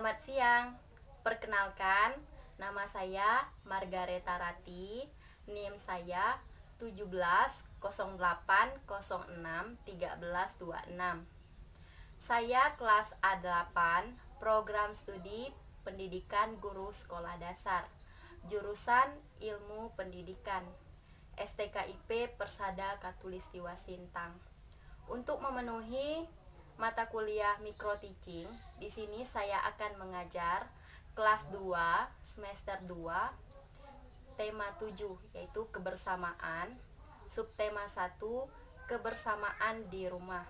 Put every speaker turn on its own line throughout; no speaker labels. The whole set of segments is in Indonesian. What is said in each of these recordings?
Selamat siang. Perkenalkan, nama saya Margareta Rati. NIM saya 1708061326. Saya kelas A8, program studi Pendidikan Guru Sekolah Dasar, jurusan Ilmu Pendidikan, STKIP Persada Katulistiwa Sintang. Untuk memenuhi mata kuliah micro teaching, di sini saya akan mengajar kelas 2 semester 2 tema 7 yaitu kebersamaan, subtema 1 kebersamaan di rumah.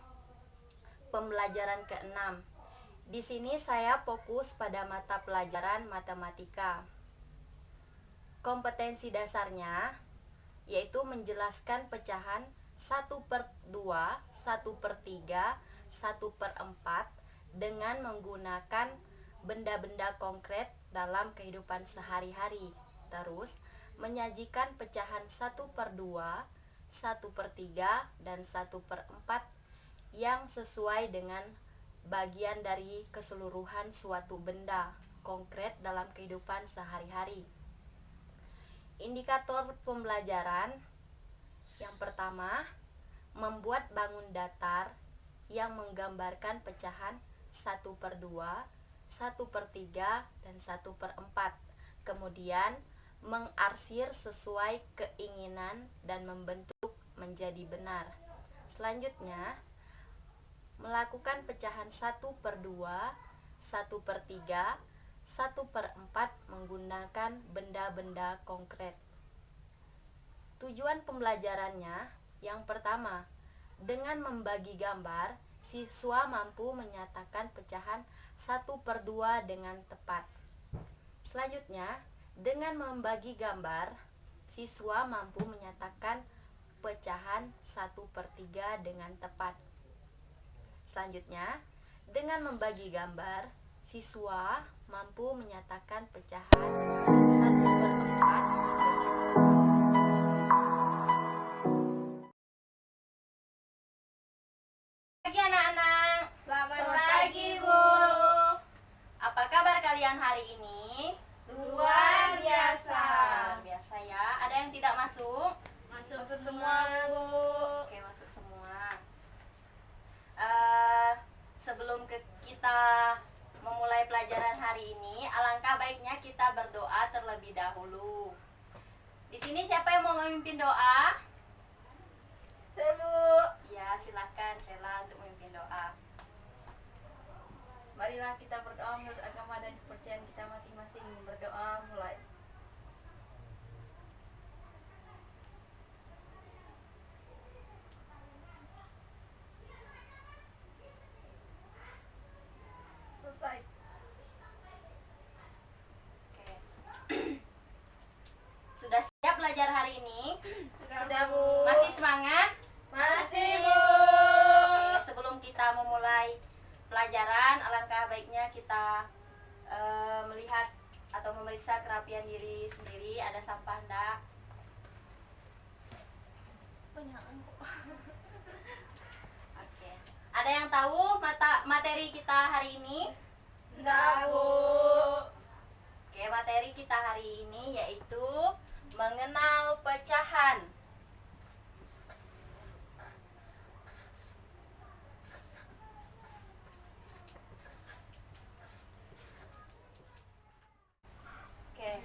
Pembelajaran ke-6. Di sini saya fokus pada mata pelajaran matematika. Kompetensi dasarnya yaitu menjelaskan pecahan 1/2, 1/3, 1/4 dengan menggunakan benda-benda konkret dalam kehidupan sehari-hari. Terus menyajikan pecahan 1/2, 1/3, dan 1/4 yang sesuai dengan bagian dari keseluruhan suatu benda konkret dalam kehidupan sehari-hari. Indikator pembelajaran yang pertama, membuat bangun datar yang menggambarkan pecahan 1/2, 1/3, dan 1/4. Kemudian mengarsir sesuai keinginan dan membentuk menjadi benar. Selanjutnya, melakukan pecahan 1/2, 1/3, 1/4 menggunakan benda-benda konkret. Tujuan pembelajarannya yang pertama, dengan membagi gambar, siswa mampu menyatakan pecahan 1/2 dengan tepat. Selanjutnya, dengan membagi gambar, siswa mampu menyatakan pecahan 1/3 dengan tepat. Selanjutnya, dengan membagi gambar, siswa mampu menyatakan pecahan 1/4 pagi anak-anak.
Selamat pagi, Bu.
Apa kabar kalian hari ini?
Luar biasa.
Luar biasa ya. Ada yang tidak masuk?
Masuk semua, Bu.
Oke, masuk semua. Sebelum kita memulai pelajaran hari ini, alangkah baiknya kita berdoa terlebih dahulu. Di sini siapa yang mau memimpin doa?
Saya, Bu.
Ya, silakan Sela untuk memimpin doa.
Marilah kita berdoa menurut agama dan kepercayaan kita masing-masing. Berdoa mulai. Selesai.
Oke. Sudah siap belajar hari ini?
Sudah, Bu.
Masih semangat?
Masih, Bu.
Oke, sebelum kita memulai pelajaran, alangkah baiknya kita melihat atau memeriksa kerapian diri sendiri. Ada sampah enggak? Oke. Ada yang tahu materi kita hari ini?
Enggak, Bu.
Oke, materi kita hari ini yaitu mengenal pecahan. Oke.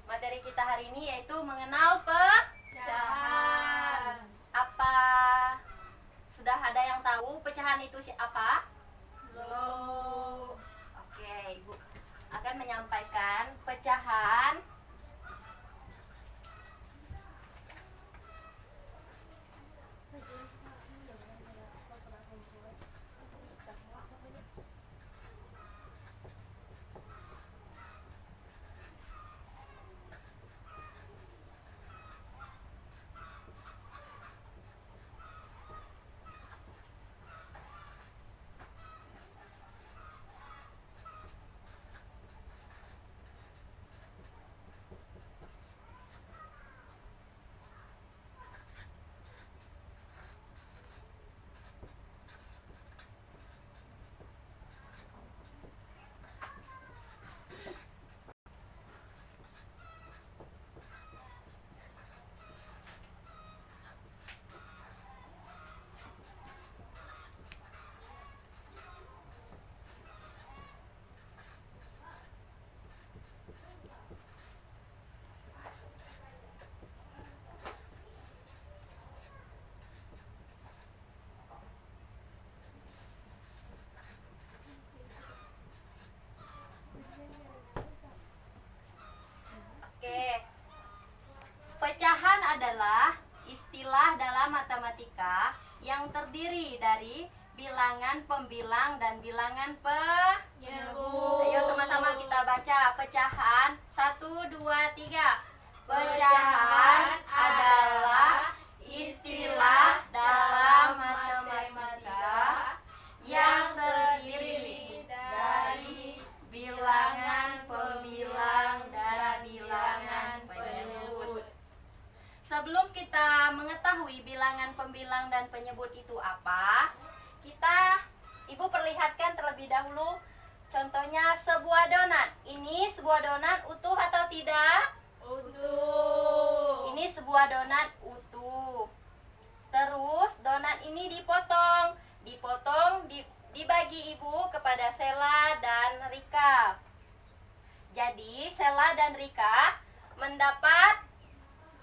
Materi kita hari ini yaitu mengenal pecahan. Apa sudah ada yang tahu pecahan itu apa?
Lo.
Oke, Ibu akan menyampaikan pecahan yang terdiri dari bilangan pembilang dan bilangan penyebut. Ayo sama-sama kita baca pecahan. 1, 2, 3. Pecahan adalah istilah dalam matematika yang terdiri dari bilangan pembilang dan bilangan penyebut. Sebelum kita mengetahui bilangan pembilang dan penyebut itu apa, Ibu perlihatkan terlebih dahulu contohnya sebuah donat. Ini sebuah donat utuh atau tidak?
Utuh.
Ini sebuah donat utuh. Terus donat ini dipotong, dibagi Ibu kepada Sela dan Rika. Jadi Sela dan Rika mendapat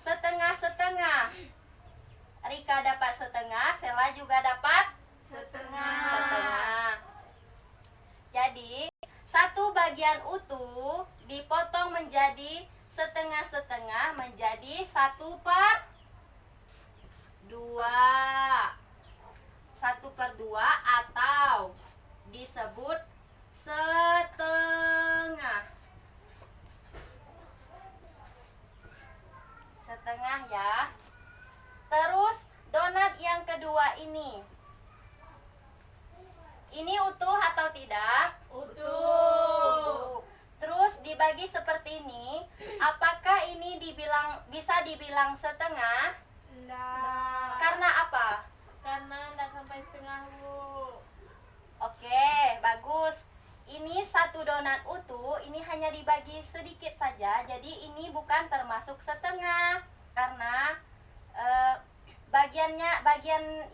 setengah-setengah. Rika dapat setengah, Sela juga dapat setengah. Jadi satu bagian utuh dipotong menjadi setengah-setengah menjadi 1/2. 1/2 atau disebut setengah. Setengah ya. Terus donat yang kedua ini utuh atau tidak?
Utuh.
Terus dibagi seperti ini. Apakah ini bisa dibilang setengah?
Enggak.
Karena apa?
Karena enggak sampai setengah, Bu.
Oke, bagus. Ini satu donat utuh, ini hanya dibagi sedikit saja. Jadi ini bukan termasuk setengah. Karena bagian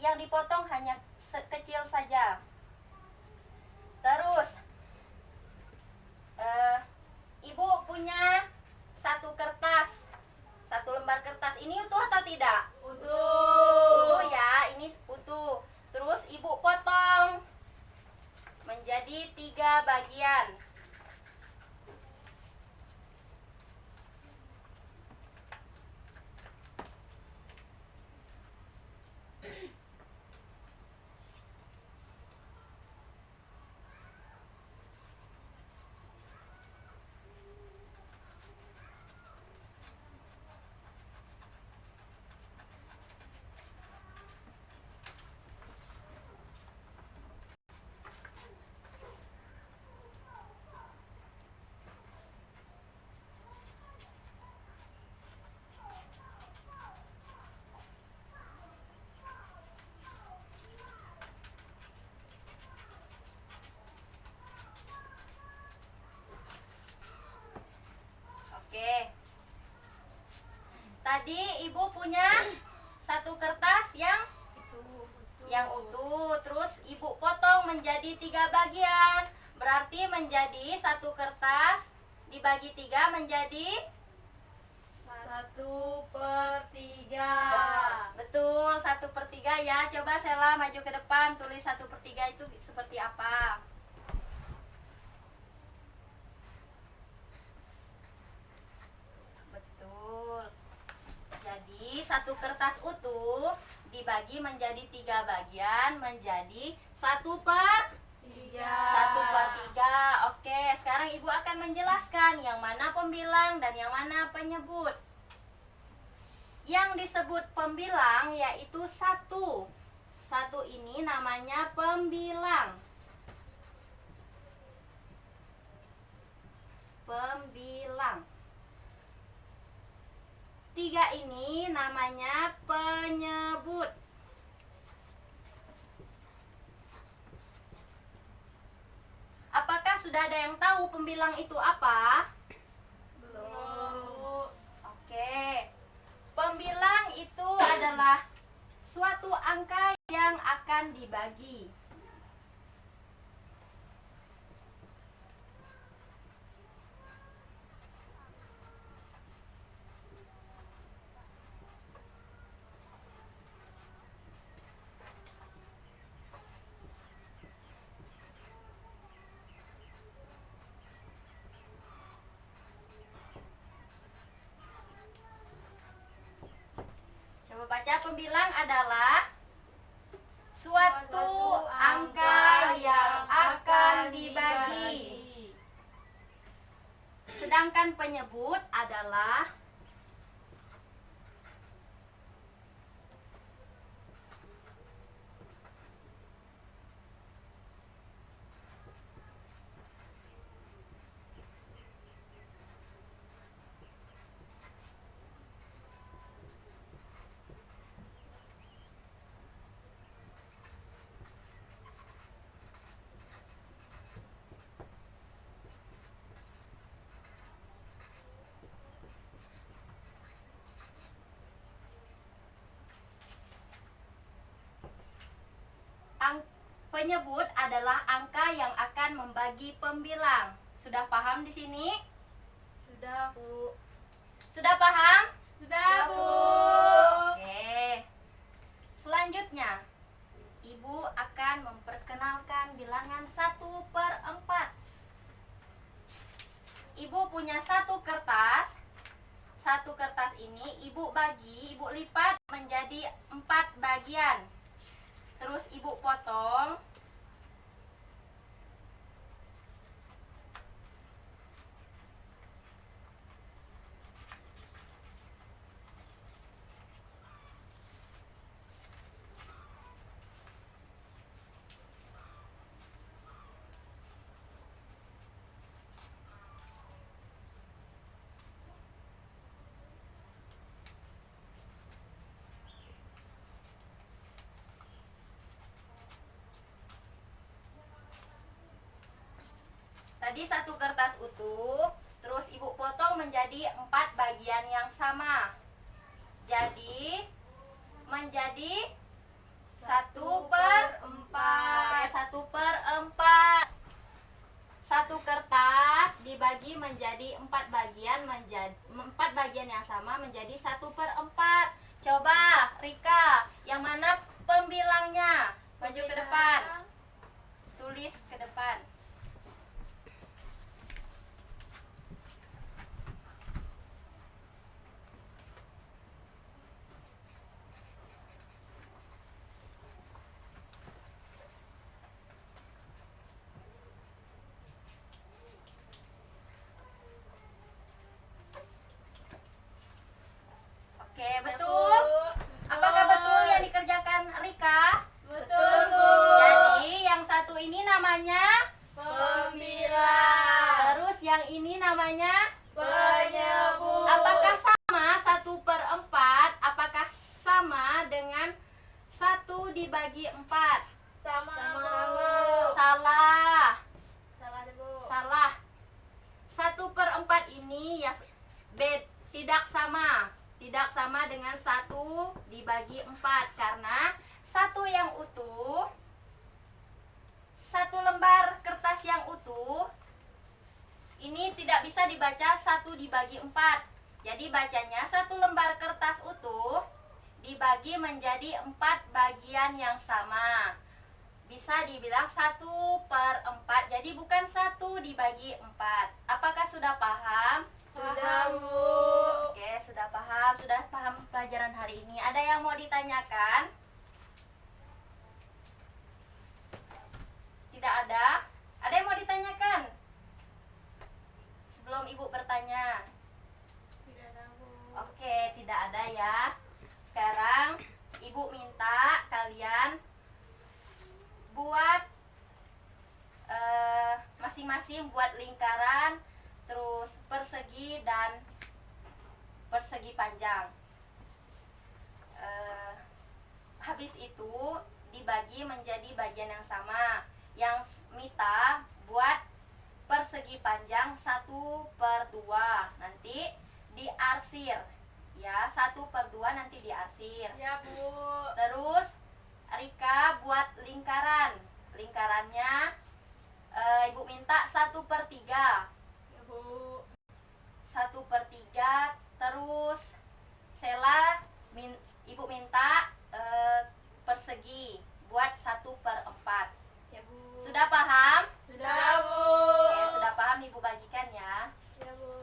yang dipotong hanya kecil saja. Terus Ibu punya satu lembar kertas. Ini utuh atau tidak?
Utuh.
Utuh ya, ini utuh. Terus Ibu potong menjadi 3 bagian. Oke. Tadi Ibu punya satu kertas yang utuh. Terus Ibu potong menjadi 3 bagian. Berarti menjadi satu kertas dibagi 3 menjadi
1/3.
betul 1/3 ya. Coba Sela maju ke depan, tulis 1/3 itu seperti apa? Betul. Jadi satu kertas utuh dibagi menjadi 3 bagian menjadi 1/3. Oke, sekarang Ibu akan menjelaskan yang mana pembilang dan yang mana penyebut. Yang disebut pembilang yaitu 1. 1 ini namanya pembilang. Pembilang. 3 ini namanya penyebut. Apakah sudah ada yang tahu pembilang itu apa?
Belum.
Oke. Pembilang itu adalah suatu angka yang akan dibagi. Coba baca, pembilang adalah penyebut adalah penyebut adalah angka yang akan membagi pembilang. Sudah paham di sini?
Sudah, Bu.
Sudah paham?
Sudah, Bu.
Oke. Selanjutnya, Ibu akan memperkenalkan bilangan 1/4. Ibu punya satu kertas. Satu kertas ini Ibu lipat menjadi 4 bagian. Terus Ibu potong. Tadi satu kertas utuh, terus Ibu potong menjadi 4 bagian yang sama. Jadi menjadi 1/4. 1/4. Satu kertas dibagi menjadi 4 bagian, 4 bagian yang sama menjadi 1/4. Coba Rika, yang mana pembilangnya? Maju ke depan. Tulis ke depan. Oke, betul. Apakah betul yang dikerjakan Rika?
Betul, Bu.
Jadi yang satu ini namanya
Pembilang.
terus yang ini namanya
Penyebut.
apakah sama 1/4? Apakah sama dengan 1 dibagi 4?
Sama.
Salah.
Salah, Bu.
Salah. 1/4 ini ya tidak sama. Tidak sama dengan 1 dibagi 4 karena satu yang utuh, satu lembar kertas yang utuh ini tidak bisa dibaca 1 dibagi 4. Jadi bacanya satu lembar kertas utuh dibagi menjadi 4 bagian yang sama. Bisa dibilang 1/4. Jadi bukan 1 dibagi 4. Apakah sudah paham?
Sudah, Bu.
Oke, sudah paham pelajaran hari ini. Ada yang mau ditanyakan? Tidak ada? Ada yang mau ditanyakan? Sebelum Ibu bertanya.
Tidak ada, Bu.
Oke, tidak ada ya. Sekarang Ibu minta kalian buat masing-masing buat lingkaran, terus persegi dan persegi panjang. Habis itu dibagi menjadi bagian yang sama. Yang Mita buat persegi panjang 1/2. Nanti diarsir ya, 1/2 nanti diarsir.
Ya, Bu.
Terus Rika buat lingkaran. Lingkarannya Ibu minta 1/3.
Ya, Bu.
1/3. Terus Sela Ibu minta persegi buat 1/4.
Ya, Bu.
Sudah paham?
Sudah, Bu.
Oke, sudah paham Ibu bagikan ya.
Ya, Bu.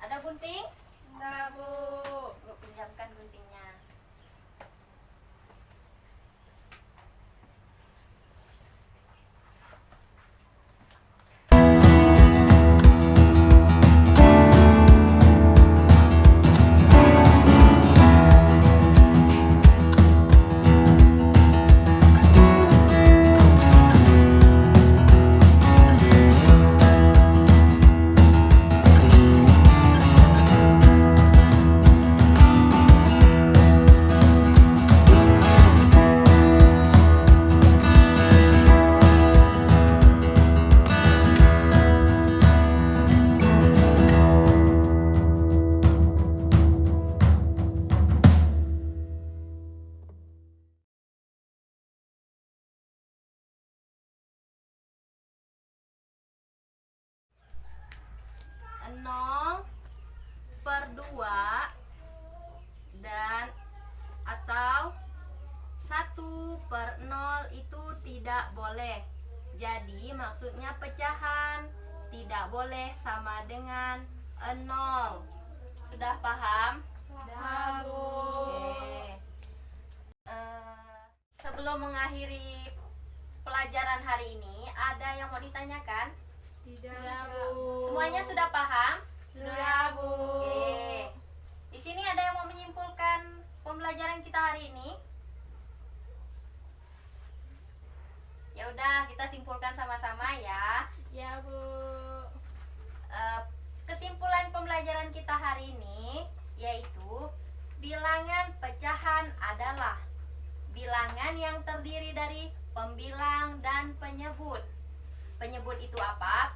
Ada gunting?
Enggak, Bu.
Ibu pinjamkan guntingnya. maksudnya pecahan, tidak boleh sama dengan 0. Sudah paham?
Sudah, Bu.
Oke. Sebelum mengakhiri pelajaran hari ini, ada yang mau ditanyakan?
Tidak, Bu.
Semuanya sudah paham?
Sudah, Bu.
Oke. Di sini ada yang mau menyimpulkan pembelajaran kita hari ini? Ya udah, kita simpulkan sama-sama ya.
Ya, Bu.
Kesimpulan pembelajaran kita hari ini yaitu bilangan pecahan adalah bilangan yang terdiri dari pembilang dan penyebut. Penyebut itu apa?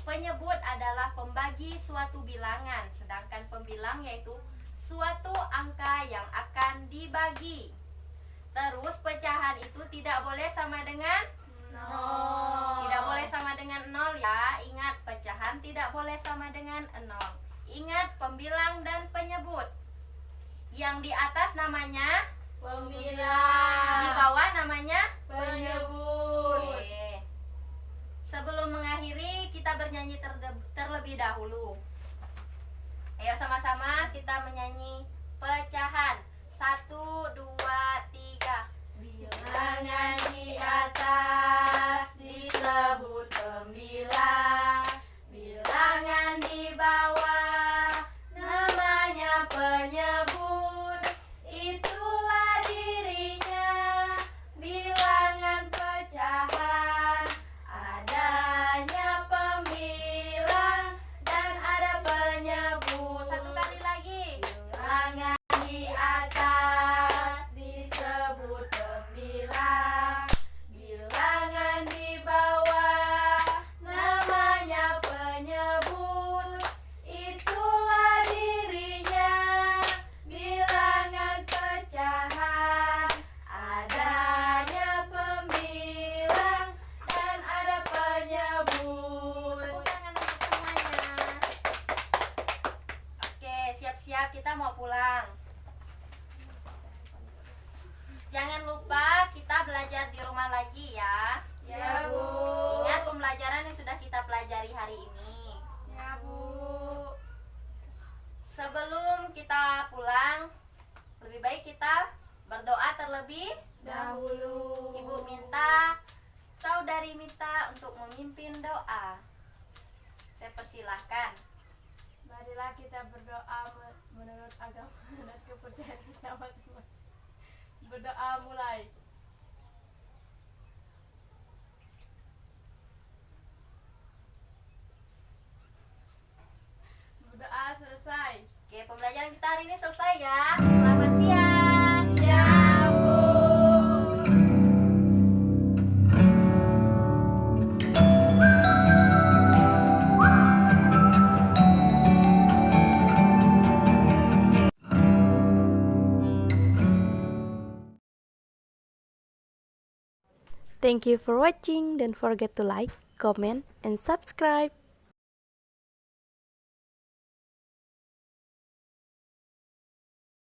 Penyebut adalah pembagi suatu bilangan, sedangkan pembilang yaitu suatu angka yang akan dibagi. Terus pecahan itu tidak boleh sama dengan 0. Tidak boleh sama dengan 0 ya. Ingat, pecahan tidak boleh sama dengan 0. Ingat, pembilang dan penyebut. Yang di atas namanya
Pembilang.
di bawah namanya
Penyebut.
Oke. Sebelum mengakhiri, kita bernyanyi terlebih dahulu. Ayo sama-sama kita menyanyi pecahan. 1, 2, 3.
Bilangan di atas disebut pembilang, bilangan di bawah namanya penyebut. Itulah dirinya bilangan pecahan, adanya pembilang dan ada penyebut.
Satu kali lagi.
Bilangan di atas disebut pembilang, bilangan di bawah namanya penyebut. Itulah dirinya bilangan pecahan, adanya pembilang dan ada penyebut.
Tepuk tangan untuk semuanya. Oke, siap-siap kita mau pulang. Jangan lupa kita belajar di rumah lagi ya.
Ya, Bu.
Ingat pembelajaran yang sudah kita pelajari hari ini.
Ya, Bu.
Sebelum kita pulang, lebih baik kita berdoa terlebih.
Dahulu.
Ibu minta, saudari minta untuk memimpin doa. Saya persilahkan.
Marilah kita berdoa menurut agama dan kepercayaan kita masing-masing. Berdoa mulai. Berdoa selesai.
Oke, pembelajaran kita hari ini selesai ya. Selamat siang.
Ya, Bu.
Thank you for watching. Don't forget to like, comment, and subscribe.